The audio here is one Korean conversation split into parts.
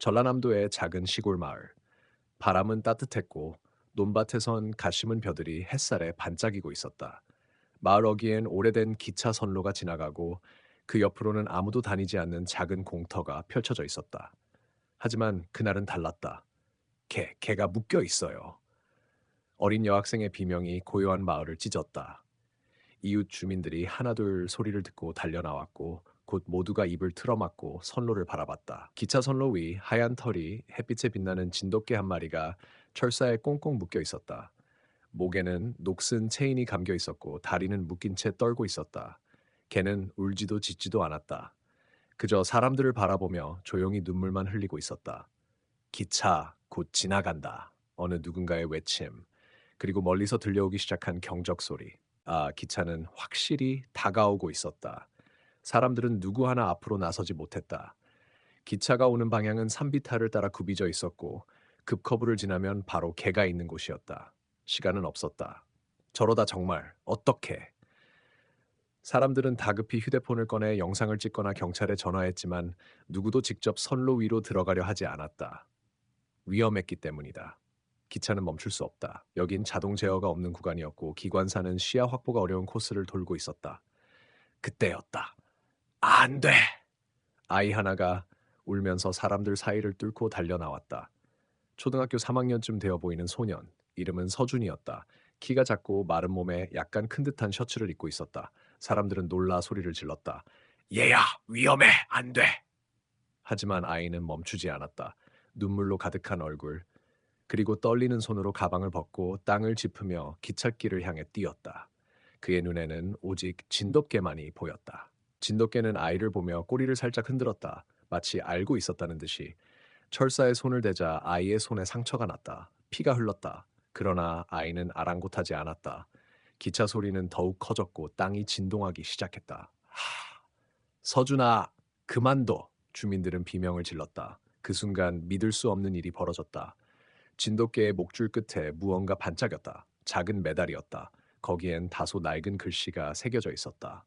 전라남도의 작은 시골 마을. 바람은 따뜻했고 논밭에선 가심은 벼들이 햇살에 반짝이고 있었다. 마을 어귀엔 오래된 기차 선로가 지나가고 그 옆으로는 아무도 다니지 않는 작은 공터가 펼쳐져 있었다. 하지만 그날은 달랐다. 개가 묶여 있어요. 어린 여학생의 비명이 고요한 마을을 찢었다. 이웃 주민들이 하나둘 소리를 듣고 달려나왔고 곧 모두가 입을 틀어막고 선로를 바라봤다. 기차 선로 위 하얀 털이 햇빛에 빛나는 진돗개 한 마리가 철사에 꽁꽁 묶여 있었다. 목에는 녹슨 체인이 감겨 있었고 다리는 묶인 채 떨고 있었다. 개는 울지도 짖지도 않았다. 그저 사람들을 바라보며 조용히 눈물만 흘리고 있었다. 기차 곧 지나간다. 어느 누군가의 외침. 그리고 멀리서 들려오기 시작한 경적 소리. 아, 기차는 확실히 다가오고 있었다. 사람들은 누구 하나 앞으로 나서지 못했다. 기차가 오는 방향은 산비탈을 따라 굽이져 있었고 급커브를 지나면 바로 개가 있는 곳이었다. 시간은 없었다. 저러다 정말 어떻게? 사람들은 다급히 휴대폰을 꺼내 영상을 찍거나 경찰에 전화했지만 누구도 직접 선로 위로 들어가려 하지 않았다. 위험했기 때문이다. 기차는 멈출 수 없다. 여긴 자동 제어가 없는 구간이었고 기관사는 시야 확보가 어려운 코스를 돌고 있었다. 그때였다. 안 돼! 아이 하나가 울면서 사람들 사이를 뚫고 달려 나왔다. 초등학교 3학년쯤 되어 보이는 소년. 이름은 서준이었다. 키가 작고 마른 몸에 약간 큰 듯한 셔츠를 입고 있었다. 사람들은 놀라 소리를 질렀다. 얘야, 위험해! 안 돼! 하지만 아이는 멈추지 않았다. 눈물로 가득한 얼굴, 그리고 떨리는 손으로 가방을 벗고 땅을 짚으며 기찻길을 향해 뛰었다. 그의 눈에는 오직 진돗개만이 보였다. 진돗개는 아이를 보며 꼬리를 살짝 흔들었다. 마치 알고 있었다는 듯이. 철사에 손을 대자 아이의 손에 상처가 났다. 피가 흘렀다. 그러나 아이는 아랑곳하지 않았다. 기차 소리는 더욱 커졌고 땅이 진동하기 시작했다. 서준아, 그만둬! 주민들은 비명을 질렀다. 그 순간 믿을 수 없는 일이 벌어졌다. 진돗개의 목줄 끝에 무언가 반짝였다. 작은 메달이었다. 거기엔 다소 낡은 글씨가 새겨져 있었다.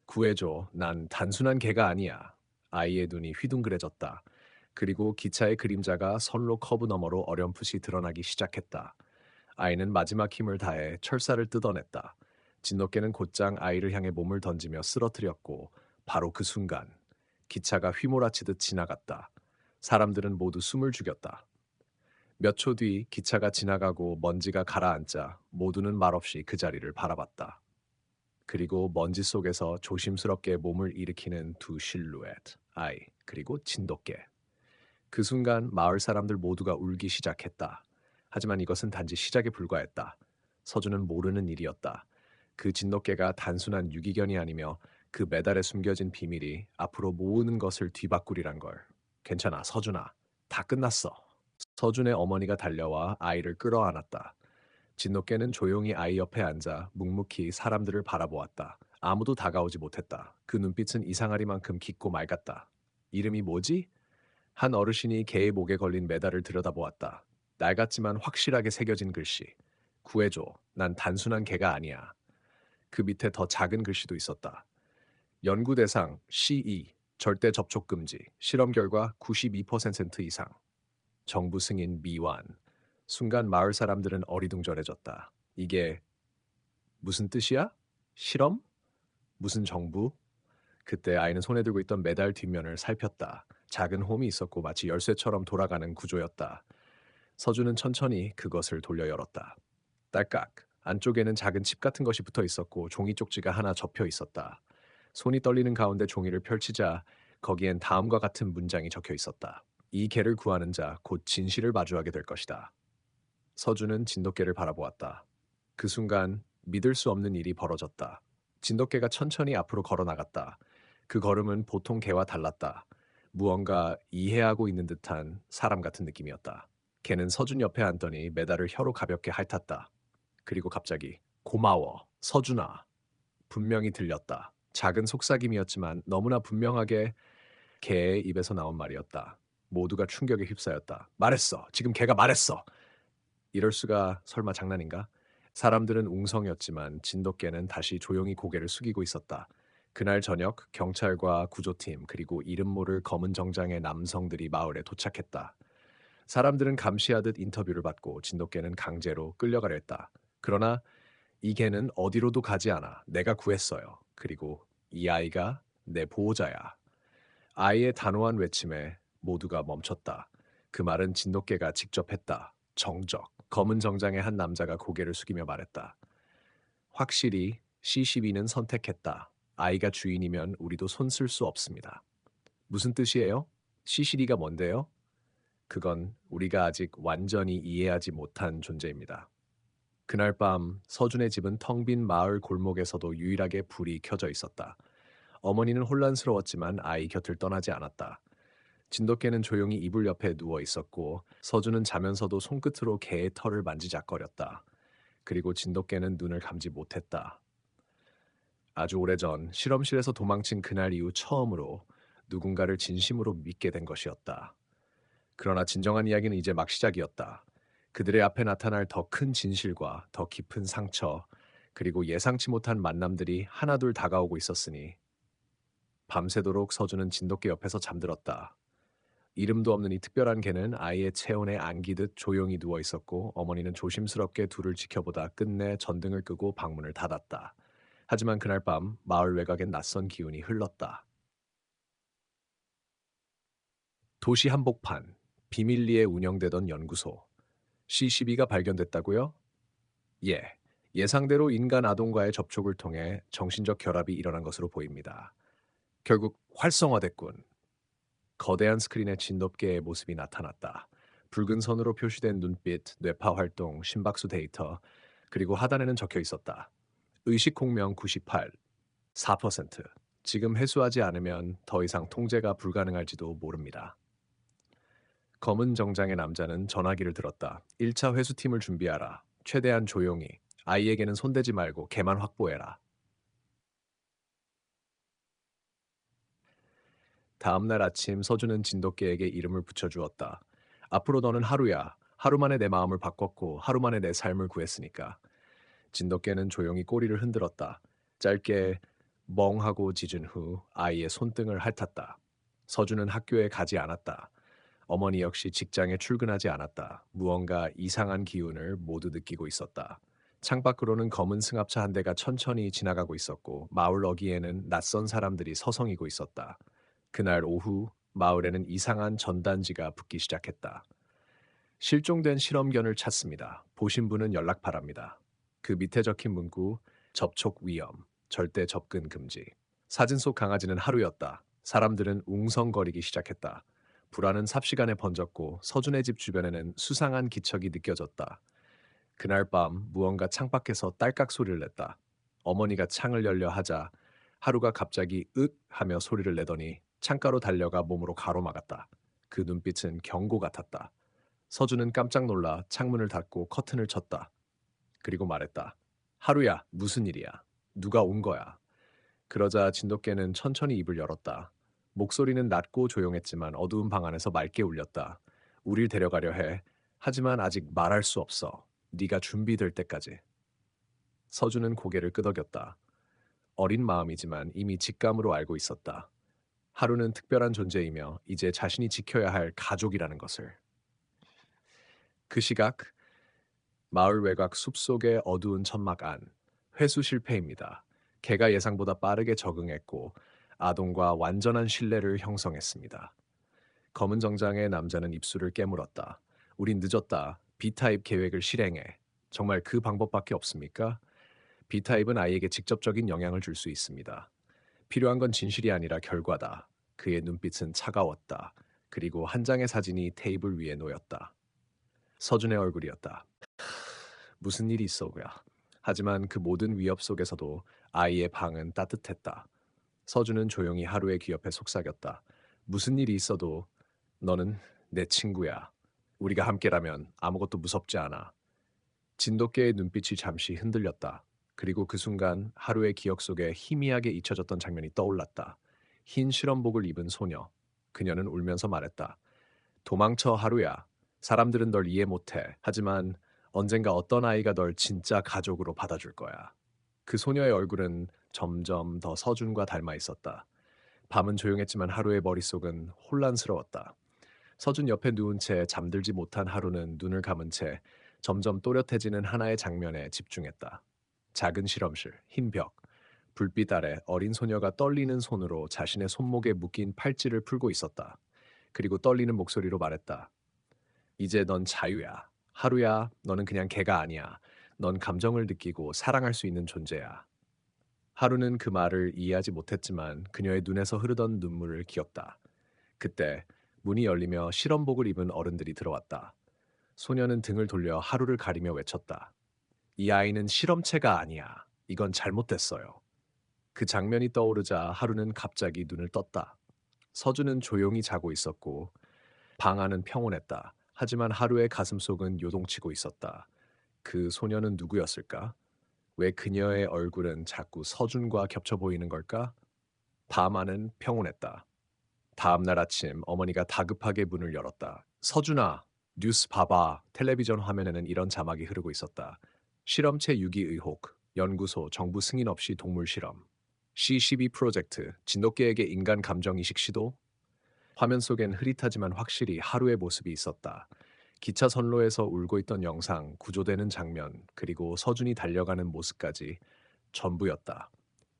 구해줘. 난 단순한 개가 아니야. 아이의 눈이 휘둥그레졌다. 그리고 기차의 그림자가 선로 커브 너머로 어렴풋이 드러나기 시작했다. 아이는 마지막 힘을 다해 철사를 뜯어냈다. 진돗개는 곧장 아이를 향해 몸을 던지며 쓰러뜨렸고 바로 그 순간 기차가 휘몰아치듯 지나갔다. 사람들은 모두 숨을 죽였다. 몇 초 뒤 기차가 지나가고 먼지가 가라앉자 모두는 말없이 그 자리를 바라봤다. 그리고 먼지 속에서 조심스럽게 몸을 일으키는 두 실루엣, 아이, 그리고 진돗개. 그 순간 마을 사람들 모두가 울기 시작했다. 하지만 이것은 단지 시작에 불과했다. 서준은 모르는 일이었다. 그 진돗개가 단순한 유기견이 아니며 그 메달에 숨겨진 비밀이 앞으로 모으는 것을 뒤바꾸리란 걸. 괜찮아, 서준아. 다 끝났어. 서준의 어머니가 달려와 아이를 끌어안았다. 진돗개는 조용히 아이 옆에 앉아 묵묵히 사람들을 바라보았다. 아무도 다가오지 못했다. 그 눈빛은 이상하리만큼 깊고 맑았다. 이름이 뭐지? 한 어르신이 개의 목에 걸린 메달을 들여다보았다. 낡았지만 확실하게 새겨진 글씨. 구해줘. 난 단순한 개가 아니야. 그 밑에 더 작은 글씨도 있었다. 연구 대상 CE. 절대 접촉 금지. 실험 결과 92% 이상. 정부 승인 미완. 순간 마을 사람들은 어리둥절해졌다. 이게 무슨 뜻이야? 실험? 무슨 정부? 그때 아이는 손에 들고 있던 메달 뒷면을 살폈다. 작은 홈이 있었고 마치 열쇠처럼 돌아가는 구조였다. 서준은 천천히 그것을 돌려 열었다. 딸깍. 안쪽에는 작은 칩 같은 것이 붙어 있었고 종이 쪽지가 하나 접혀 있었다. 손이 떨리는 가운데 종이를 펼치자 거기엔 다음과 같은 문장이 적혀 있었다. 이 개를 구하는 자 곧 진실을 마주하게 될 것이다. 서준은 진돗개를 바라보았다. 그 순간 믿을 수 없는 일이 벌어졌다. 진돗개가 천천히 앞으로 걸어 나갔다. 그 걸음은 보통 개와 달랐다. 무언가 이해하고 있는 듯한 사람 같은 느낌이었다. 개는 서준 옆에 앉더니 메달을 혀로 가볍게 핥았다. 그리고 갑자기 고마워, 서준아. 분명히 들렸다. 작은 속삭임이었지만 너무나 분명하게 개의 입에서 나온 말이었다. 모두가 충격에 휩싸였다. 말했어. 지금 개가 말했어. 이럴 수가 설마 장난인가? 사람들은 웅성이었지만 진돗개는 다시 조용히 고개를 숙이고 있었다. 그날 저녁 경찰과 구조팀 그리고 이름 모를 검은 정장의 남성들이 마을에 도착했다. 사람들은 감시하듯 인터뷰를 받고 진돗개는 강제로 끌려가려 했다. 그러나 이 개는 어디로도 가지 않아. 내가 구했어요. 그리고 이 아이가 내 보호자야. 아이의 단호한 외침에 모두가 멈췄다. 그 말은 진돗개가 직접 했다. 정적. 검은 정장의 한 남자가 고개를 숙이며 말했다. 확실히 C12는 선택했다. 아이가 주인이면 우리도 손 쓸 수 없습니다. 무슨 뜻이에요? C12가 뭔데요? 그건 우리가 아직 완전히 이해하지 못한 존재입니다. 그날 밤 서준의 집은 텅 빈 마을 골목에서도 유일하게 불이 켜져 있었다. 어머니는 혼란스러웠지만 아이 곁을 떠나지 않았다. 진돗개는 조용히 이불 옆에 누워 있었고 서준은 자면서도 손끝으로 개의 털을 만지작거렸다. 그리고 진돗개는 눈을 감지 못했다. 아주 오래전 실험실에서 도망친 그날 이후 처음으로 누군가를 진심으로 믿게 된 것이었다. 그러나 진정한 이야기는 이제 막 시작이었다. 그들의 앞에 나타날 더 큰 진실과 더 깊은 상처, 그리고 예상치 못한 만남들이 하나둘 다가오고 있었으니 밤새도록 서준은 진돗개 옆에서 잠들었다. 이름도 없는 이 특별한 개는 아이의 체온에 안기듯 조용히 누워 있었고 어머니는 조심스럽게 둘을 지켜보다 끝내 전등을 끄고 방문을 닫았다. 하지만 그날 밤 마을 외곽엔 낯선 기운이 흘렀다. 도시 한복판, 비밀리에 운영되던 연구소. C12가 발견됐다고요? 예. 예상대로 인간 아동과의 접촉을 통해 정신적 결합이 일어난 것으로 보입니다. 결국 활성화됐군. 거대한 스크린에 진돗개의 모습이 나타났다. 붉은 선으로 표시된 눈빛, 뇌파 활동, 심박수 데이터, 그리고 하단에는 적혀 있었다. 의식 공명 98, 4%. 지금 해소하지 않으면 더 이상 통제가 불가능할지도 모릅니다. 검은 정장의 남자는 전화기를 들었다. 1차 회수팀을 준비하라. 최대한 조용히. 아이에게는 손대지 말고 개만 확보해라. 다음 날 아침 서준은 진돗개에게 이름을 붙여주었다. 앞으로 너는 하루야. 하루 만에 내 마음을 바꿨고 하루 만에 내 삶을 구했으니까. 진돗개는 조용히 꼬리를 흔들었다. 짧게 멍하고 짖은 후 아이의 손등을 핥았다. 서준은 학교에 가지 않았다. 어머니 역시 직장에 출근하지 않았다. 무언가 이상한 기운을 모두 느끼고 있었다. 창밖으로는 검은 승합차 한 대가 천천히 지나가고 있었고 마을 어귀에는 낯선 사람들이 서성이고 있었다. 그날 오후 마을에는 이상한 전단지가 붙기 시작했다. 실종된 실험견을 찾습니다. 보신 분은 연락 바랍니다. 그 밑에 적힌 문구 접촉 위험, 절대 접근 금지. 사진 속 강아지는 하루였다. 사람들은 웅성거리기 시작했다. 불안은 삽시간에 번졌고 서준의 집 주변에는 수상한 기척이 느껴졌다. 그날 밤 무언가 창밖에서 딸깍 소리를 냈다. 어머니가 창을 열려 하자 하루가 갑자기 으 하며 소리를 내더니 창가로 달려가 몸으로 가로막았다. 그 눈빛은 경고 같았다. 서준은 깜짝 놀라 창문을 닫고 커튼을 쳤다. 그리고 말했다. 하루야, 무슨 일이야? 누가 온 거야? 그러자 진돗개는 천천히 입을 열었다. 목소리는 낮고 조용했지만 어두운 방 안에서 맑게 울렸다. 우릴 데려가려 해. 하지만 아직 말할 수 없어. 네가 준비될 때까지. 서준은 고개를 끄덕였다. 어린 마음이지만 이미 직감으로 알고 있었다. 하루는 특별한 존재이며 이제 자신이 지켜야 할 가족이라는 것을. 그 시각 마을 외곽 숲속의 어두운 천막 안. 회수 실패입니다. 개가 예상보다 빠르게 적응했고 아동과 완전한 신뢰를 형성했습니다. 검은 정장의 남자는 입술을 깨물었다. 우린 늦었다. B타입 계획을 실행해. 정말 그 방법밖에 없습니까? B타입은 아이에게 직접적인 영향을 줄 수 있습니다. 필요한 건 진실이 아니라 결과다. 그의 눈빛은 차가웠다. 그리고 한 장의 사진이 테이블 위에 놓였다. 서준의 얼굴이었다. 무슨 일이 있어야. 하지만 그 모든 위협 속에서도 아이의 방은 따뜻했다. 서준은 조용히 하루의 귀 옆에 속삭였다. 무슨 일이 있어도 너는 내 친구야. 우리가 함께라면 아무것도 무섭지 않아. 진돗개의 눈빛이 잠시 흔들렸다. 그리고 그 순간 하루의 기억 속에 희미하게 잊혀졌던 장면이 떠올랐다. 흰 실험복을 입은 소녀. 그녀는 울면서 말했다. 도망쳐 하루야. 사람들은 널 이해 못해. 하지만 언젠가 어떤 아이가 널 진짜 가족으로 받아줄 거야. 그 소녀의 얼굴은 점점 더 서준과 닮아 있었다. 밤은 조용했지만 하루의 머릿속은 혼란스러웠다. 서준 옆에 누운 채 잠들지 못한 하루는 눈을 감은 채 점점 또렷해지는 하나의 장면에 집중했다. 작은 실험실, 흰 벽, 불빛 아래 어린 소녀가 떨리는 손으로 자신의 손목에 묶인 팔찌를 풀고 있었다. 그리고 떨리는 목소리로 말했다. 이제 넌 자유야. 하루야, 너는 그냥 개가 아니야. 넌 감정을 느끼고 사랑할 수 있는 존재야. 하루는 그 말을 이해하지 못했지만 그녀의 눈에서 흐르던 눈물을 기억다. 그때 문이 열리며 실험복을 입은 어른들이 들어왔다. 소녀는 등을 돌려 하루를 가리며 외쳤다. 이 아이는 실험체가 아니야. 이건 잘못됐어요. 그 장면이 떠오르자 하루는 갑자기 눈을 떴다. 서준은 조용히 자고 있었고 방 안은 평온했다. 하지만 하루의 가슴속은 요동치고 있었다. 그 소녀는 누구였을까? 왜 그녀의 얼굴은 자꾸 서준과 겹쳐 보이는 걸까? 밤 안은 평온했다. 다음 날 아침 어머니가 다급하게 문을 열었다. 서준아, 뉴스 봐봐. 텔레비전 화면에는 이런 자막이 흐르고 있었다. 실험체 유기 의혹, 연구소 정부 승인 없이 동물 실험. C12 프로젝트, 진돗개에게 인간 감정 이식 시도? 화면 속엔 흐릿하지만 확실히 하루의 모습이 있었다. 기차 선로에서 울고 있던 영상, 구조되는 장면, 그리고 서준이 달려가는 모습까지 전부였다.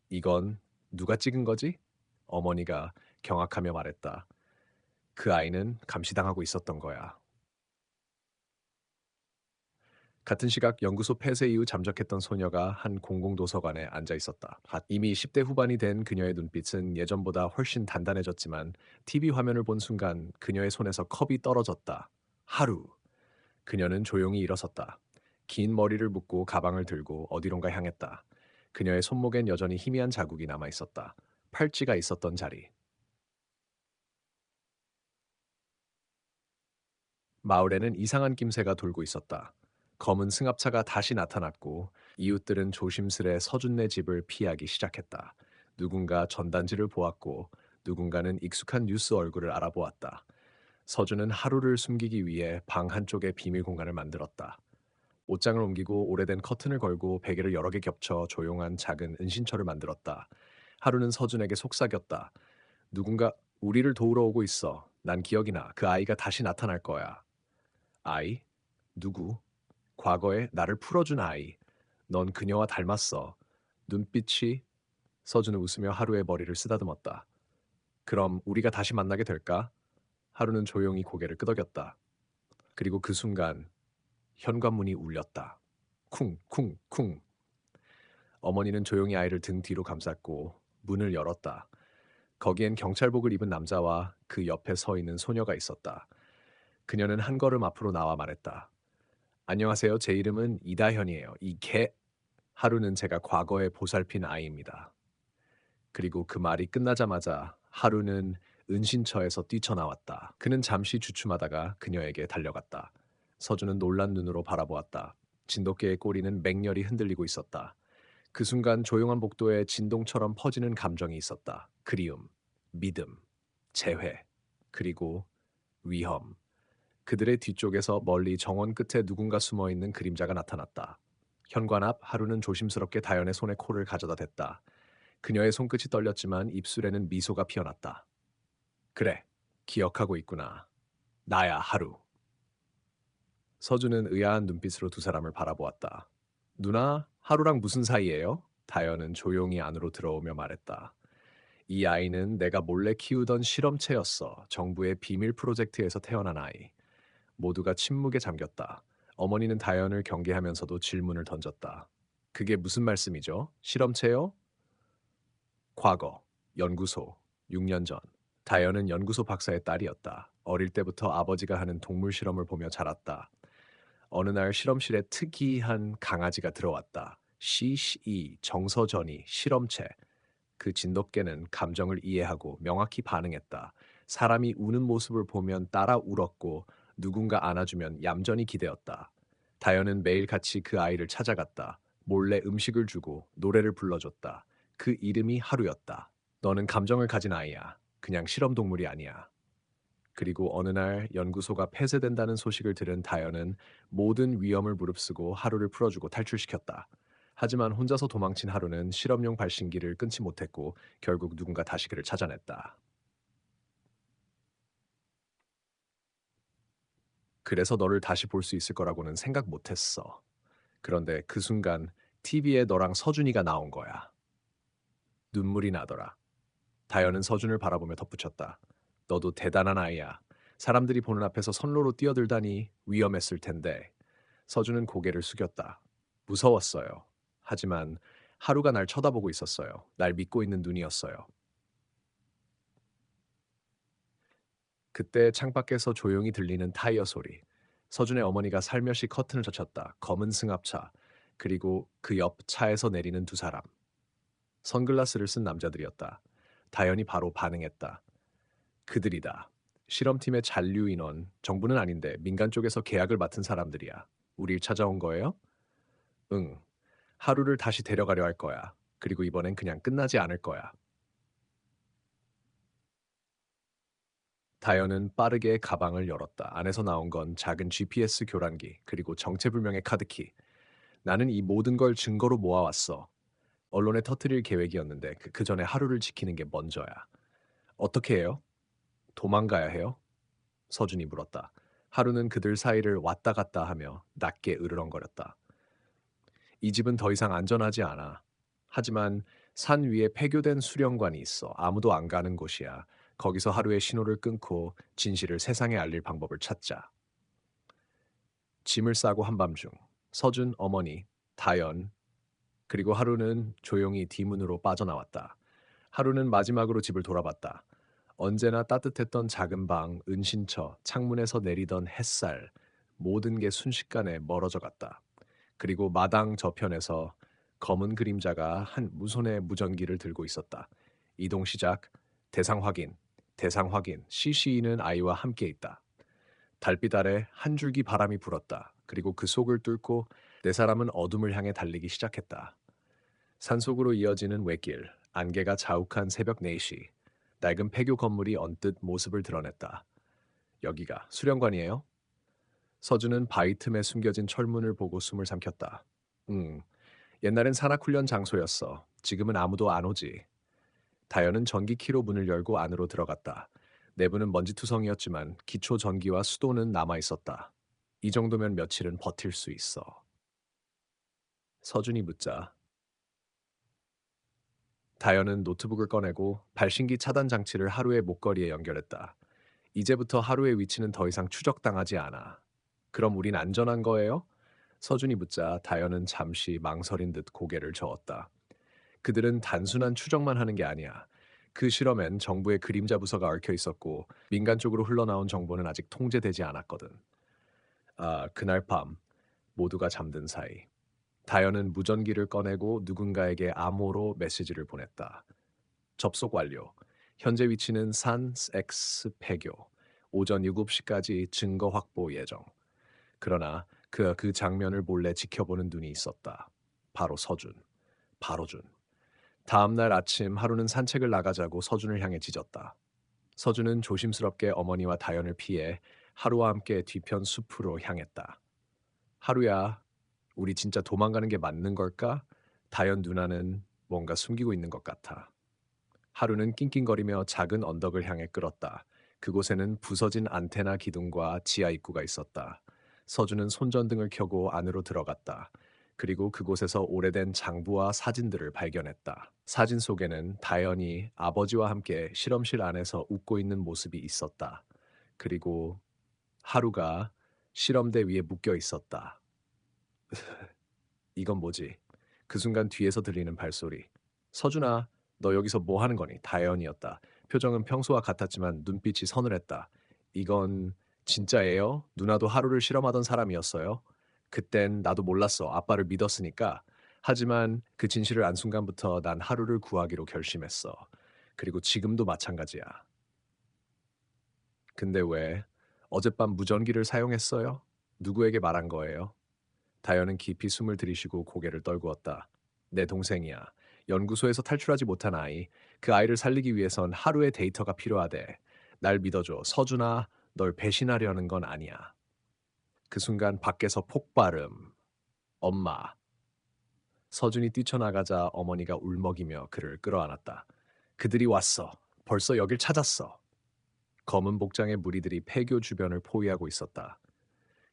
이건 누가 찍은 거지? 어머니가 경악하며 말했다. 그 아이는 감시당하고 있었던 거야. 같은 시각 연구소 폐쇄 이후 잠적했던 소녀가 한 공공도서관에 앉아 있었다. 이미 10대 후반이 된 그녀의 눈빛은 예전보다 훨씬 단단해졌지만 TV 화면을 본 순간 그녀의 손에서 컵이 떨어졌다. 하루. 그녀는 조용히 일어섰다. 긴 머리를 묶고 가방을 들고 어디론가 향했다. 그녀의 손목엔 여전히 희미한 자국이 남아 있었다. 팔찌가 있었던 자리. 마을에는 이상한 낌새가 돌고 있었다. 검은 승합차가 다시 나타났고 이웃들은 조심스레 서준네 집을 피하기 시작했다. 누군가 전단지를 보았고 누군가는 익숙한 뉴스 얼굴을 알아보았다. 서준은 하루를 숨기기 위해 방 한쪽에 비밀 공간을 만들었다. 옷장을 옮기고 오래된 커튼을 걸고 베개를 여러 개 겹쳐 조용한 작은 은신처를 만들었다. 하루는 서준에게 속삭였다. 누군가 우리를 도우러 오고 있어. 난 기억이 나. 그 아이가 다시 나타날 거야. 아이? 누구? 과거에 나를 풀어준 아이. 넌 그녀와 닮았어. 눈빛이 서준은 웃으며 하루의 머리를 쓰다듬었다. 그럼 우리가 다시 만나게 될까? 하루는 조용히 고개를 끄덕였다. 그리고 그 순간 현관문이 울렸다. 쿵, 쿵, 쿵. 어머니는 조용히 아이를 등 뒤로 감쌌고 문을 열었다. 거기엔 경찰복을 입은 남자와 그 옆에 서 있는 소녀가 있었다. 그녀는 한 걸음 앞으로 나와 말했다. 안녕하세요. 제 이름은 이다현이에요. 이 개. 하루는 제가 과거에 보살핀 아이입니다. 그리고 그 말이 끝나자마자 하루는 은신처에서 뛰쳐나왔다. 그는 잠시 주춤하다가 그녀에게 달려갔다. 서준은 놀란 눈으로 바라보았다. 진돗개의 꼬리는 맹렬히 흔들리고 있었다. 그 순간 조용한 복도에 진동처럼 퍼지는 감정이 있었다. 그리움, 믿음, 재회, 그리고 위험. 그들의 뒤쪽에서 멀리 정원 끝에 누군가 숨어 있는 그림자가 나타났다. 현관 앞 하루는 조심스럽게 다연의 손에 코를 가져다 댔다. 그녀의 손끝이 떨렸지만 입술에는 미소가 피어났다. 그래, 기억하고 있구나. 나야, 하루. 서준은 의아한 눈빛으로 두 사람을 바라보았다. 누나, 하루랑 무슨 사이예요? 다연은 조용히 안으로 들어오며 말했다. 이 아이는 내가 몰래 키우던 실험체였어. 정부의 비밀 프로젝트에서 태어난 아이. 모두가 침묵에 잠겼다. 어머니는 다연을 경계하면서도 질문을 던졌다. 그게 무슨 말씀이죠? 실험체요? 과거, 연구소, 6년 전. 다연은 연구소 박사의 딸이었다. 어릴 때부터 아버지가 하는 동물 실험을 보며 자랐다. 어느 날 실험실에 특이한 강아지가 들어왔다. 시시 정서전이 실험체. 그 진돗개는 감정을 이해하고 명확히 반응했다. 사람이 우는 모습을 보면 따라 울었고 누군가 안아주면 얌전히 기대었다. 다현은 매일 같이 그 아이를 찾아갔다. 몰래 음식을 주고 노래를 불러줬다. 그 이름이 하루였다. 너는 감정을 가진 아이야. 그냥 실험 동물이 아니야. 그리고 어느 날 연구소가 폐쇄된다는 소식을 들은 다현은 모든 위험을 무릅쓰고 하루를 풀어주고 탈출시켰다. 하지만 혼자서 도망친 하루는 실험용 발신기를 끊지 못했고 결국 누군가 다시 그를 찾아냈다. 그래서 너를 다시 볼 수 있을 거라고는 생각 못했어. 그런데 그 순간 TV에 너랑 서준이가 나온 거야. 눈물이 나더라. 다현은 서준을 바라보며 덧붙였다. 너도 대단한 아이야. 사람들이 보는 앞에서 선로로 뛰어들다니 위험했을 텐데. 서준은 고개를 숙였다. 무서웠어요. 하지만 하루가 날 쳐다보고 있었어요. 날 믿고 있는 눈이었어요. 그때 창밖에서 조용히 들리는 타이어 소리. 서준의 어머니가 살며시 커튼을 젖혔다. 검은 승합차. 그리고 그 옆 차에서 내리는 두 사람. 선글라스를 쓴 남자들이었다. 다현이 바로 반응했다. 그들이다. 실험팀의 잔류 인원, 정부는 아닌데 민간 쪽에서 계약을 맡은 사람들이야. 우릴 찾아온 거예요? 응. 하루를 다시 데려가려 할 거야. 그리고 이번엔 그냥 끝나지 않을 거야. 다현은 빠르게 가방을 열었다. 안에서 나온 건 작은 GPS 교란기, 그리고 정체불명의 카드키. 나는 이 모든 걸 증거로 모아왔어. 언론에 터뜨릴 계획이었는데 그 전에 하루를 지키는 게 먼저야. 어떻게 해요? 도망가야 해요? 서준이 물었다. 하루는 그들 사이를 왔다 갔다 하며 낮게 으르렁거렸다. 이 집은 더 이상 안전하지 않아. 하지만 산 위에 폐교된 수령관이 있어. 아무도 안 가는 곳이야. 거기서 하루의 신호를 끊고 진실을 세상에 알릴 방법을 찾자. 짐을 싸고 한밤중 서준 어머니, 다연, 그리고 하루는 조용히 뒤문으로 빠져나왔다. 하루는 마지막으로 집을 돌아봤다. 언제나 따뜻했던 작은 방, 은신처, 창문에서 내리던 햇살, 모든 게 순식간에 멀어져 갔다. 그리고 마당 저편에서 검은 그림자가 한 무손의 무전기를 들고 있었다. 이동 시작, 대상 확인, 대상 확인, CCE는 아이와 함께 있다. 달빛 아래 한 줄기 바람이 불었다. 그리고 그 속을 뚫고 네 사람은 어둠을 향해 달리기 시작했다. 산속으로 이어지는 외길, 안개가 자욱한 새벽 4시, 낡은 폐교 건물이 언뜻 모습을 드러냈다. 여기가 수령관이에요? 서준은 바위 틈에 숨겨진 철문을 보고 숨을 삼켰다. 응, 옛날엔 산악훈련 장소였어. 지금은 아무도 안 오지. 다현은 전기키로 문을 열고 안으로 들어갔다. 내부는 먼지투성이었지만 기초 전기와 수도는 남아 있었다. 이 정도면 며칠은 버틸 수 있어. 서준이 묻자 다현은 노트북을 꺼내고 발신기 차단 장치를 하루의 목걸이에 연결했다. 이제부터 하루의 위치는 더 이상 추적당하지 않아. 그럼 우린 안전한 거예요? 서준이 묻자 다현은 잠시 망설인 듯 고개를 저었다. 그들은 단순한 추정만 하는 게 아니야. 그 실험엔 정부의 그림자 부서가 얽혀 있었고 민간 쪽으로 흘러나온 정보는 아직 통제되지 않았거든. 아, 그날 밤 모두가 잠든 사이 다현은 무전기를 꺼내고 누군가에게 암호로 메시지를 보냈다. 접속 완료. 현재 위치는 산 X 폐교. 오전 7시까지 증거 확보 예정. 그러나 그 장면을 몰래 지켜보는 눈이 있었다. 바로 서준. 바로 준. 다음 날 아침 하루는 산책을 나가자고 서준을 향해 짖었다. 서준은 조심스럽게 어머니와 다연을 피해 하루와 함께 뒤편 숲으로 향했다. 하루야, 우리 진짜 도망가는 게 맞는 걸까? 다연 누나는 뭔가 숨기고 있는 것 같아. 하루는 낑낑거리며 작은 언덕을 향해 끌었다. 그곳에는 부서진 안테나 기둥과 지하 입구가 있었다. 서준은 손전등을 켜고 안으로 들어갔다. 그리고 그곳에서 오래된 장부와 사진들을 발견했다. 사진 속에는 다연이 아버지와 함께 실험실 안에서 웃고 있는 모습이 있었다. 그리고 하루가 실험대 위에 묶여 있었다. 이건 뭐지? 그 순간 뒤에서 들리는 발소리. 서준아, 너 여기서 뭐 하는 거니? 다혜연이었다. 표정은 평소와 같았지만 눈빛이 서늘했다. 이건 진짜예요? 누나도 하루를 실험하던 사람이었어요? 그땐 나도 몰랐어. 아빠를 믿었으니까. 하지만 그 진실을 안 순간부터 난 하루를 구하기로 결심했어. 그리고 지금도 마찬가지야. 근데 왜? 어젯밤 무전기를 사용했어요? 누구에게 말한 거예요? 다현은 깊이 숨을 들이쉬고 고개를 떨구었다. 내 동생이야. 연구소에서 탈출하지 못한 아이. 그 아이를 살리기 위해선 하루의 데이터가 필요하대. 날 믿어줘. 서준아, 널 배신하려는 건 아니야. 그 순간 밖에서 폭발음. 엄마. 서준이 뛰쳐나가자 어머니가 울먹이며 그를 끌어안았다. 그들이 왔어. 벌써 여길 찾았어. 검은 복장의 무리들이 폐교 주변을 포위하고 있었다.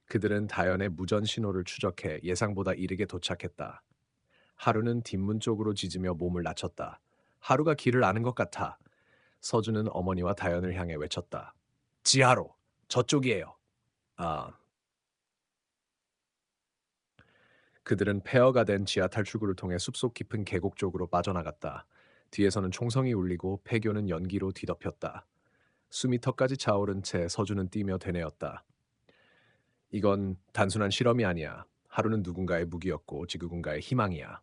그들은 다연의 무전 신호를 추적해 예상보다 이르게 도착했다. 하루는 뒷문 쪽으로 짖으며 몸을 낮췄다. 하루가 길을 아는 것 같아. 서준은 어머니와 다연을 향해 외쳤다. 지하로. 저쪽이에요. 아, 그들은 폐허가 된 지하 탈출구를 통해 숲속 깊은 계곡 쪽으로 빠져나갔다. 뒤에서는 총성이 울리고 폐교는 연기로 뒤덮였다. 숨이 턱까지 차오른 채 서준은 뛰며 되뇌었다. 이건 단순한 실험이 아니야. 하루는 누군가의 무기였고 지구군가의 희망이야.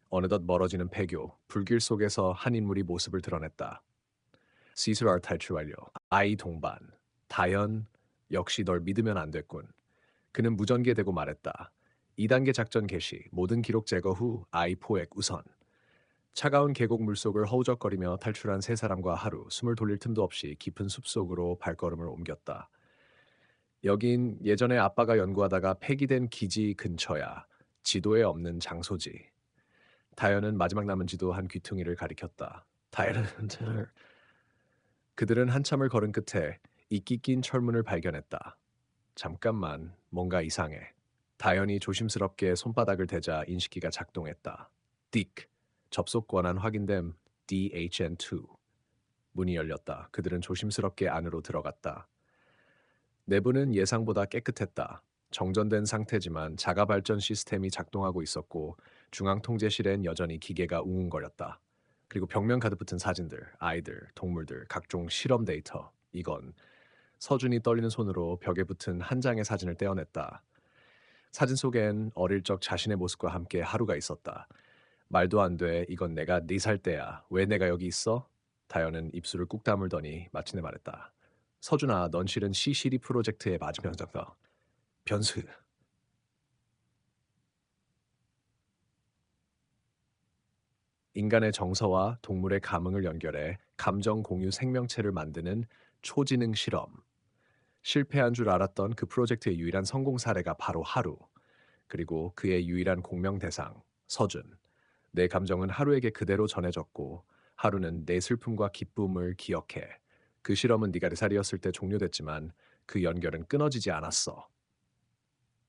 어느덧 멀어지는 폐교, 불길 속에서 한 인물이 모습을 드러냈다. 시스라 탈출 완료. 아이 동반. 다연, 역시 널 믿으면 안 됐군. 그는 무전기에 대고 말했다. 2단계 작전 개시, 모든 기록 제거 후 아이 포획 우선. 차가운 계곡 물속을 허우적거리며 탈출한 세 사람과 하루, 숨을 돌릴 틈도 없이 깊은 숲속으로 발걸음을 옮겼다. 여긴 예전에 아빠가 연구하다가 폐기된 기지 근처야. 지도에 없는 장소지. 다현은 마지막 남은 지도 한 귀퉁이를 가리켰다. 다현은 그들은 한참을 걸은 끝에 이끼 낀 철문을 발견했다. 잠깐만, 뭔가 이상해. 다현이 조심스럽게 손바닥을 대자 인식기가 작동했다. 딕, 접속 권한 확인됨 DHN2. 문이 열렸다. 그들은 조심스럽게 안으로 들어갔다. 내부는 예상보다 깨끗했다. 정전된 상태지만 자가 발전 시스템이 작동하고 있었고 중앙 통제실엔 여전히 기계가 웅웅거렸다. 그리고 벽면 가득 붙은 사진들, 아이들, 동물들, 각종 실험 데이터. 이건 서준이 떨리는 손으로 벽에 붙은 한 장의 사진을 떼어냈다. 사진 속엔 어릴 적 자신의 모습과 함께 하루가 있었다. 말도 안 돼. 이건 내가 4살 때야. 왜 내가 여기 있어? 다현은 입술을 꾹 다물더니 마침내 말했다. 서준아, 넌 실은 시시리 프로젝트의 마지막 장서. 변수. 인간의 정서와 동물의 감흥을 연결해 감정 공유 생명체를 만드는 초지능 실험. 실패한 줄 알았던 그 프로젝트의 유일한 성공 사례가 바로 하루. 그리고 그의 유일한 공명 대상, 서준. 내 감정은 하루에게 그대로 전해졌고 하루는 내 슬픔과 기쁨을 기억해. 그 실험은 네가 4살이었을 때 종료됐지만 그 연결은 끊어지지 않았어.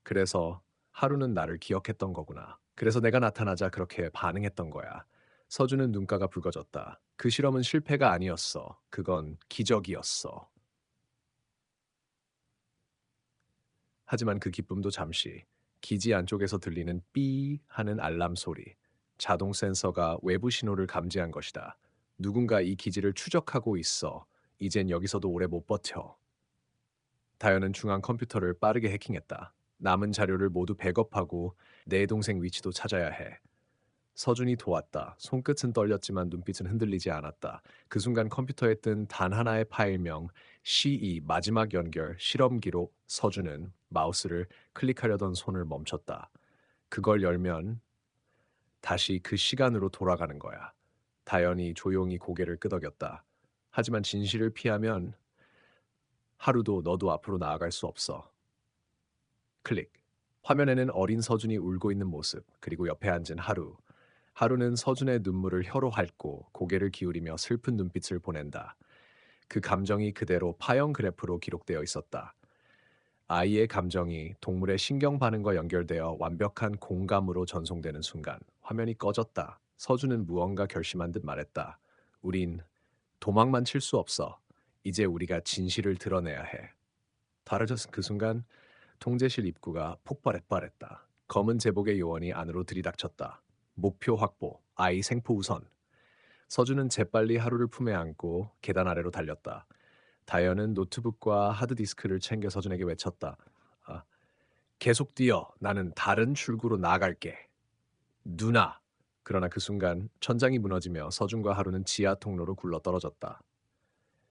그래서 하루는 나를 기억했던 거구나. 그래서 내가 나타나자 그렇게 반응했던 거야. 서준은 눈가가 붉어졌다. 그 실험은 실패가 아니었어. 그건 기적이었어. 하지만 그 기쁨도 잠시. 기지 안쪽에서 들리는 삐 하는 알람 소리. 자동 센서가 외부 신호를 감지한 것이다. 누군가 이 기지를 추적하고 있어. 이젠 여기서도 오래 못 버텨. 다현은 중앙 컴퓨터를 빠르게 해킹했다. 남은 자료를 모두 백업하고 내 동생 위치도 찾아야 해. 서준이 도왔다. 손끝은 떨렸지만 눈빛은 흔들리지 않았다. 그 순간 컴퓨터에 뜬 단 하나의 파일명 C2 마지막 연결 실험 기록 서준은 마우스를 클릭하려던 손을 멈췄다. 그걸 열면 다시 그 시간으로 돌아가는 거야. 다현이 조용히 고개를 끄덕였다. 하지만 진실을 피하면 하루도 너도 앞으로 나아갈 수 없어. 클릭. 화면에는 어린 서준이 울고 있는 모습, 그리고 옆에 앉은 하루. 하루는 서준의 눈물을 혀로 핥고 고개를 기울이며 슬픈 눈빛을 보낸다. 그 감정이 그대로 파형 그래프로 기록되어 있었다. 아이의 감정이 동물의 신경 반응과 연결되어 완벽한 공감으로 전송되는 순간 화면이 꺼졌다. 서준은 무언가 결심한 듯 말했다. 우린 도망만 칠 수 없어. 이제 우리가 진실을 드러내야 해. 다뤄졌은 그 순간 통제실 입구가 폭발했다. 검은 제복의 요원이 안으로 들이닥쳤다. 목표 확보, 아이 생포 우선. 서준은 재빨리 하루를 품에 안고 계단 아래로 달렸다. 다현은 노트북과 하드디스크를 챙겨 서준에게 외쳤다. 아, 계속 뛰어. 나는 다른 출구로 나아갈게. 누나. 그러나 그 순간 천장이 무너지며 서준과 하루는 지하 통로로 굴러 떨어졌다.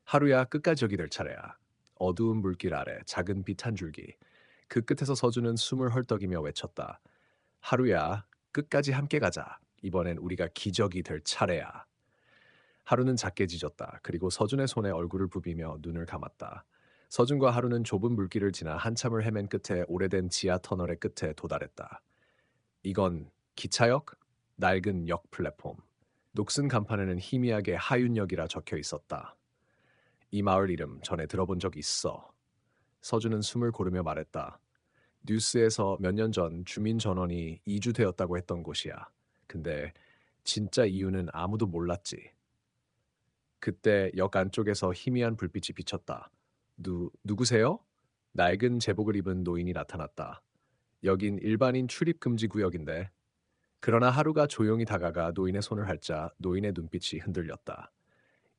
하루야 끝까지 여기 될 차례야. 어두운 물길 아래 작은 빛 한 줄기. 그 끝에서 서준은 숨을 헐떡이며 외쳤다. 하루야 끝까지 함께 가자. 이번엔 우리가 기적이 될 차례야. 하루는 작게 짖었다. 그리고 서준의 손에 얼굴을 부비며 눈을 감았다. 서준과 하루는 좁은 물길을 지나 한참을 헤맨 끝에 오래된 지하 터널의 끝에 도달했다. 이건 기차역? 낡은 역 플랫폼. 녹슨 간판에는 희미하게 하윤역이라 적혀 있었다. 이 마을 이름 전에 들어본 적 있어. 서준은 숨을 고르며 말했다. 뉴스에서 몇 년 전 주민 전원이 이주되었다고 했던 곳이야. 근데 진짜 이유는 아무도 몰랐지. 그때 역 안쪽에서 희미한 불빛이 비쳤다. 누구세요? 낡은 제복을 입은 노인이 나타났다. 여긴 일반인 출입 금지 구역인데. 그러나 하루가 조용히 다가가 노인의 손을 핥자 노인의 눈빛이 흔들렸다.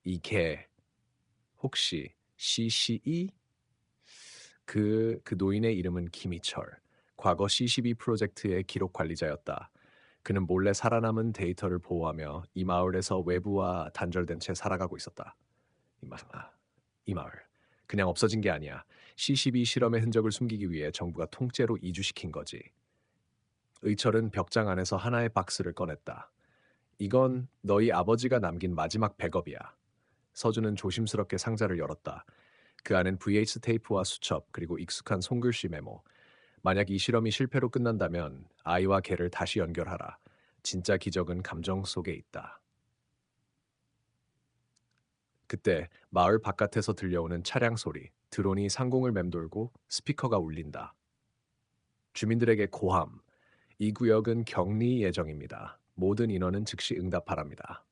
이게 혹시 CCE? 그 노인의 이름은 김희철. 과거 CCB 프로젝트의 기록 관리자였다. 그는 몰래 살아남은 데이터를 보호하며 이 마을에서 외부와 단절된 채 살아가고 있었다. 이 마을. 그냥 없어진 게 아니야. CCB 실험의 흔적을 숨기기 위해 정부가 통째로 이주시킨 거지. 의철은 벽장 안에서 하나의 박스를 꺼냈다. 이건 너희 아버지가 남긴 마지막 백업이야. 서준은 조심스럽게 상자를 열었다. 그 안엔 VH 테이프와 수첩 그리고 익숙한 손글씨 메모. 만약 이 실험이 실패로 끝난다면 아이와 개를 다시 연결하라. 진짜 기적은 감정 속에 있다. 그때 마을 바깥에서 들려오는 차량 소리, 드론이 상공을 맴돌고 스피커가 울린다. 주민들에게 고함. 이 구역은 격리 예정입니다. 모든 인원은 즉시 응답하랍니다.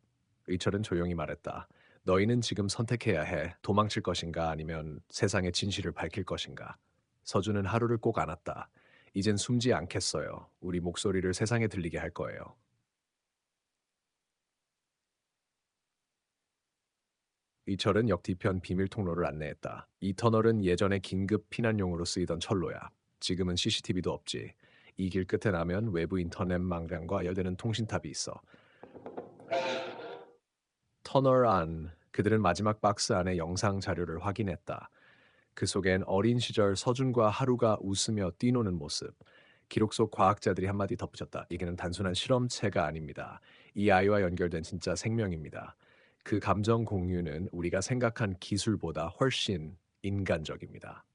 의철은 조용히 말했다. 너희는 지금 선택해야 해. 도망칠 것인가 아니면 세상의 진실을 밝힐 것인가. 서준은 하루를 꼭 안았다. 이젠 숨지 않겠어요. 우리 목소리를 세상에 들리게 할 거예요. 이철은 역 뒤편 비밀 통로를 안내했다. 이 터널은 예전에 긴급 피난용으로 쓰이던 철로야. 지금은 CCTV도 없지. 이 길 끝에 나면 외부 인터넷 망량과 연결되는 통신탑이 있어. 터널 안 그들은 마지막 박스 안에 영상 자료를 확인했다. 그 속엔 어린 시절 서준과 하루가 웃으며 뛰노는 모습. 기록 속 과학자들이 한마디 덧붙였다. 이게는 단순한 실험체가 아닙니다. 이 아이와 연결된 진짜 생명입니다. 그 감정 공유는 우리가 생각한 기술보다 훨씬 인간적입니다.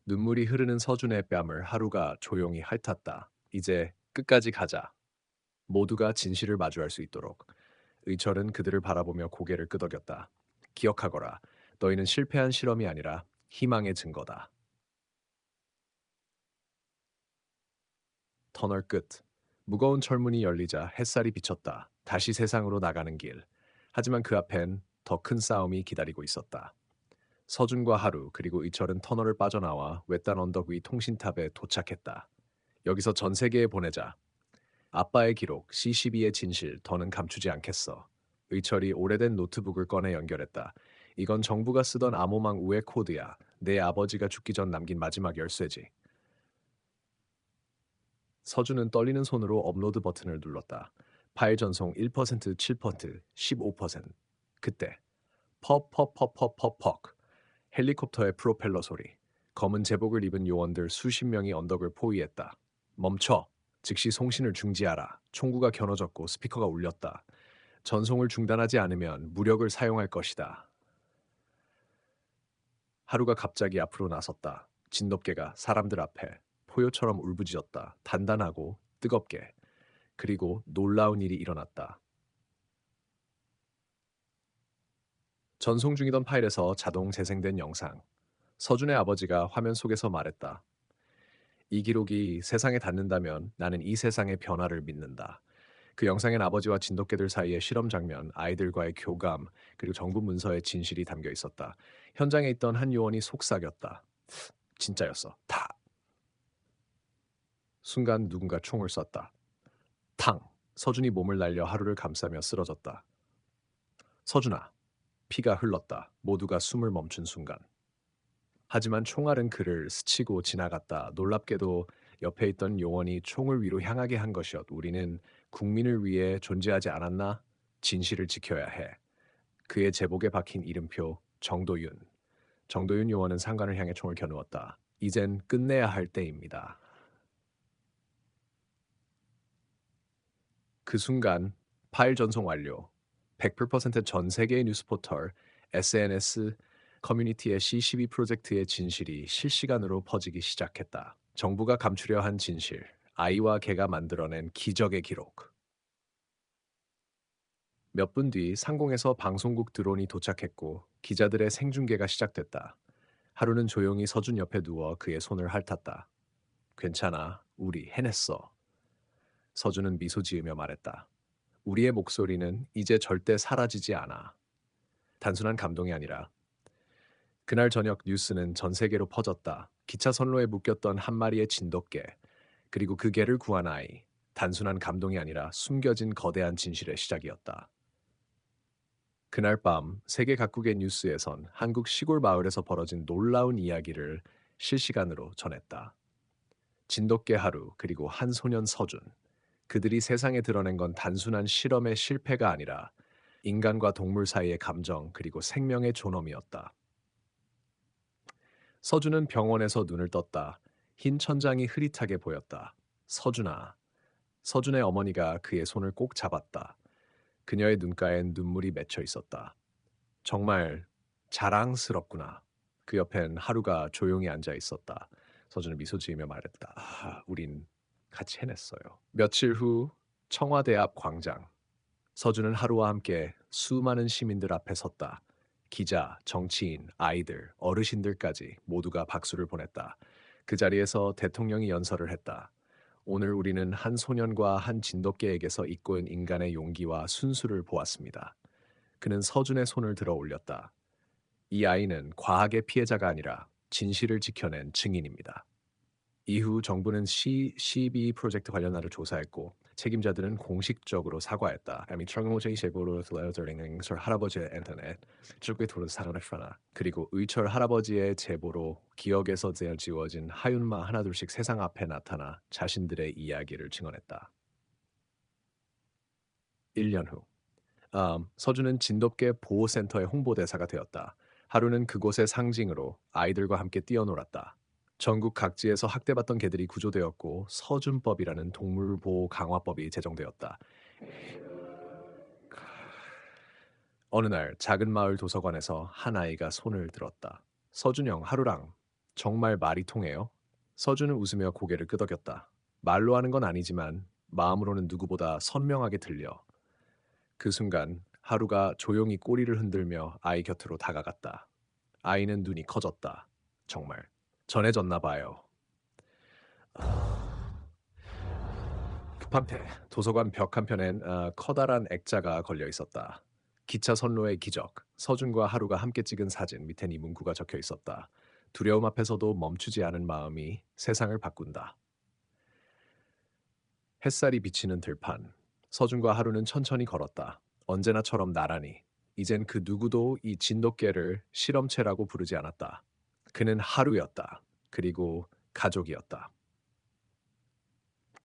눈물이 흐르는 서준의 뺨을 하루가 조용히 핥았다. 이제 끝까지 가자. 모두가 진실을 마주할 수 있도록. 의철은 그들을 바라보며 고개를 끄덕였다. 기억하거라. 너희는 실패한 실험이 아니라 희망의 증거다. 터널 끝. 무거운 철문이 열리자 햇살이 비쳤다. 다시 세상으로 나가는 길. 하지만 그 앞엔 더 큰 싸움이 기다리고 있었다. 서준과 하루 그리고 의철은 터널을 빠져나와 외딴 언덕 위 통신탑에 도착했다. 여기서 전 세계에 보내자. 아빠의 기록, CCB의 진실, 더는 감추지 않겠어. 의철이 오래된 노트북을 꺼내 연결했다. 이건 정부가 쓰던 암호망 우회 코드야. 내 아버지가 죽기 전 남긴 마지막 열쇠지. 서준은 떨리는 손으로 업로드 버튼을 눌렀다. 파일 전송 1%, 7%, 15%. 그때 퍽퍽퍽퍽퍽퍽 헬리콥터의 프로펠러 소리. 검은 제복을 입은 요원들 수십 명이 언덕을 포위했다. 멈춰. 즉시 송신을 중지하라. 총구가 겨눠졌고 스피커가 울렸다. 전송을 중단하지 않으면 무력을 사용할 것이다. 하루가 갑자기 앞으로 나섰다. 진돗개가 사람들 앞에 포효처럼 울부짖었다. 단단하고 뜨겁게. 그리고 놀라운 일이 일어났다. 전송 중이던 파일에서 자동 재생된 영상. 서준의 아버지가 화면 속에서 말했다. 이 기록이 세상에 닿는다면 나는 이 세상의 변화를 믿는다. 그 영상엔 아버지와 진돗개들 사이의 실험 장면, 아이들과의 교감, 그리고 정부 문서의 진실이 담겨 있었다. 현장에 있던 한 요원이 속삭였다. 진짜였어. 다. 순간 누군가 총을 쐈다. 탕. 서준이 몸을 날려 하루를 감싸며 쓰러졌다. 서준아. 피가 흘렀다. 모두가 숨을 멈춘 순간. 하지만 총알은 그를 스치고 지나갔다. 놀랍게도 옆에 있던 요원이 총을 위로 향하게 한 것이었. 우리는 국민을 위해 존재하지 않았나? 진실을 지켜야 해. 그의 제복에 박힌 이름표 정도윤. 정도윤 요원은 상관을 향해 총을 겨누었다. 이젠 끝내야 할 때입니다. 그 순간 파일 전송 완료. 100%전 세계의 뉴스 포털, SNS, 커뮤니티의 C12 프로젝트의 진실이 실시간으로 퍼지기 시작했다. 정부가 감추려 한 진실, 아이와 개가 만들어낸 기적의 기록. 몇 분 뒤 상공에서 방송국 드론이 도착했고 기자들의 생중계가 시작됐다. 하루는 조용히 서준 옆에 누워 그의 손을 핥았다. 괜찮아, 우리 해냈어. 서준은 미소 지으며 말했다. 우리의 목소리는 이제 절대 사라지지 않아. 단순한 감동이 아니라 그날 저녁 뉴스는 전 세계로 퍼졌다. 기차 선로에 묶였던 한 마리의 진돗개, 그리고 그 개를 구한 아이. 단순한 감동이 아니라 숨겨진 거대한 진실의 시작이었다. 그날 밤 세계 각국의 뉴스에선 한국 시골 마을에서 벌어진 놀라운 이야기를 실시간으로 전했다. 진돗개 하루, 그리고 한 소년 서준. 그들이 세상에 드러낸 건 단순한 실험의 실패가 아니라 인간과 동물 사이의 감정, 그리고 생명의 존엄이었다. 서준은 병원에서 눈을 떴다. 흰 천장이 흐릿하게 보였다. 서준아. 서준의 어머니가 그의 손을 꼭 잡았다. 그녀의 눈가엔 눈물이 맺혀 있었다. 정말 자랑스럽구나. 그 옆엔 하루가 조용히 앉아 있었다. 서준은 미소 지으며 말했다. 우린 같이 해냈어요. 며칠 후 청와대 앞 광장. 서준은 하루와 함께 수많은 시민들 앞에 섰다. 기자, 정치인, 아이들, 어르신들까지 모두가 박수를 보냈다. 그 자리에서 대통령이 연설을 했다. 오늘 우리는 한 소년과 한 진돗개에게서 이끌은 인간의 용기와 순수를 보았습니다. 그는 서준의 손을 들어 올렸다. 이 아이는 과학의 피해자가 아니라 진실을 지켜낸 증인입니다. 이후 정부는 C12 프로젝트 관련자를 조사했고 책임자들은 공식적으로 사과했다. 트럭노제이 제보로 들려드리는 할아버지의 인터넷 쪽에 도로 사랑했구나. 그리고 의철 할아버지의 제보로 기억에서 지워진 하윤마 하나둘씩 세상 앞에 나타나 자신들의 이야기를 증언했다. 1년 후 서준은 진돗개 보호센터의 홍보대사가 되었다. 하루는 그곳의 상징으로 아이들과 함께 뛰어놀았다. 전국 각지에서 학대받던 개들이 구조되었고 서준법이라는 동물보호 강화법이 제정되었다. 어느 날 작은 마을 도서관에서 한 아이가 손을 들었다. 서준형, 하루랑 정말 말이 통해요? 서준은 웃으며 고개를 끄덕였다. 말로 하는 건 아니지만 마음으로는 누구보다 선명하게 들려. 그 순간 하루가 조용히 꼬리를 흔들며 아이 곁으로 다가갔다. 아이는 눈이 커졌다. 정말 전해졌나 봐요. 급한테 도서관 벽 한편엔 커다란 액자가 걸려 있었다. 기차 선로의 기적, 서준과 하루가 함께 찍은 사진 밑엔 이 문구가 적혀 있었다. 두려움 앞에서도 멈추지 않은 마음이 세상을 바꾼다. 햇살이 비치는 들판. 서준과 하루는 천천히 걸었다. 언제나처럼 나란히. 이젠 그 누구도 이 진돗개를 실험체라고 부르지 않았다. 그는 하루였다. 그리고 가족이었다.